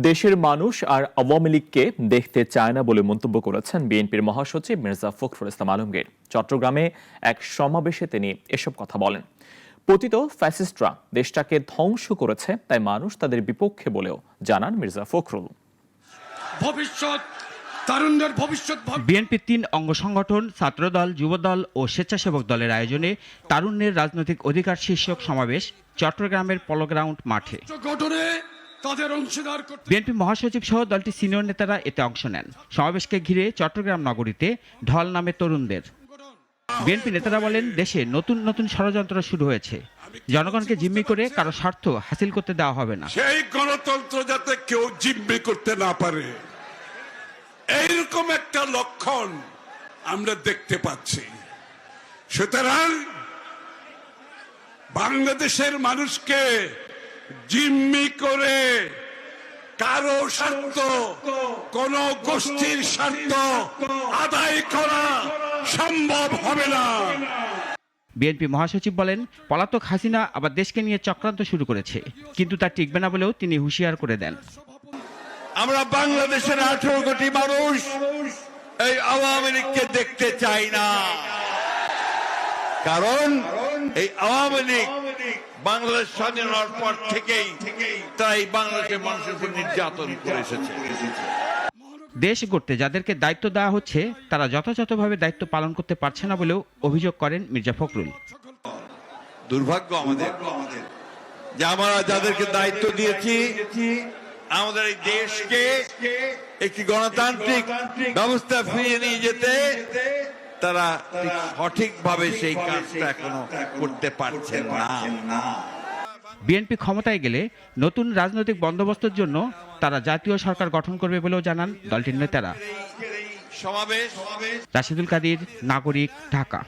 দেশের মানুষ আর আওয়ামী লীগকে দেখতে চায় না বলে মন্তব্য করেছেন বিএনপির মহাসচিব মির্জা ফখরুল ইসলাম আলমগীর। চট্টগ্রামে এক সমাবেশে তিনি এসব কথা বলেন। পতিত ফ্যাসিস্টরা দেশটাকে ধ্বংস করেছে, তাই মানুষ তাদের বিপক্ষে বলেও জানান মির্জা ফখরুল। বিএনপির ৩ অঙ্গ সংগঠন ছাত্রদল, যুবদল ও স্বেচ্ছাসেবক দলের আয়োজনে তারুণ্যের রাজনৈতিক অধিকার শীর্ষক সমাবেশ চট্টগ্রামের পলো গ্রাউন্ড মাঠে। বিএনপি মহাসচিব সহ দলটির সিনিয়র নেতারা এতে অংশ নেন। সমাবেশকে ঘিরে চট্টগ্রাম নগরীতে ঢল নামে তরুণদের। বিএনপি নেতারা বলেন, দেশে নতুন নতুন ষড়যন্ত্র শুরু হয়েছে। জনগণকে জিম্মি করে কারো স্বার্থ হাসিল করতে দেওয়া হবে না। সেই গণতন্ত্র যাতে কেউ জিম্মি করতে না পারে, এইরকম একটা লক্ষণ আমরা দেখতে পাচ্ছি। সুতরাং বাংলাদেশের মানুষকে জিম্মি করে কারো স্বার্থ, কোন গোষ্ঠীর স্বার্থ আদায় করা সম্ভব হবে না। বিএনপি মহাসচিব বলেন, পলাতক হাসিনা আবার দেশকে নিয়ে চক্রান্ত শুরু করেছে, কিন্তু তা টিকবে না বলেও তিনি হুঁশিয়ার করে দেন। আমরা বাংলাদেশের 18 কোটি মানুষ এই আওয়ামী লীগকে দেখতে চাই না, কারণ এই আওয়ামী লীগ বাংলাদেশ স্বাধীন হওয়ার পর থেকেই তাই বাংলাদেশের মানুষের উপর নির্যাতন করে এসেছে। দেশ গড়তে যাদেরকে দায়িত্ব দেওয়া হচ্ছে, তারা যথাযথভাবে দায়িত্ব পালন করতে পারছে না বলেও অভিযোগ করেন মির্জা ফখরুল। দুর্ভাগ্য আমাদের যে আমরা যাদেরকে দায়িত্ব দিয়েছি আমাদের এই দেশকে একটি গণতান্ত্রিক ব্যবস্থা ফিরিয়ে নিয়ে যেতে, তারা সঠিকভাবে সেই কাজটা এখনো করতে পারছেন না। বিএনপি ক্ষমতায় গেলে নতুন রাজনৈতিক বন্দোবস্তের জন্য তারা জাতীয় সরকার গঠন করবে বলেও জানান দলটির নেতারা। রাশিদুল কাদির, নাগরিক, ঢাকা।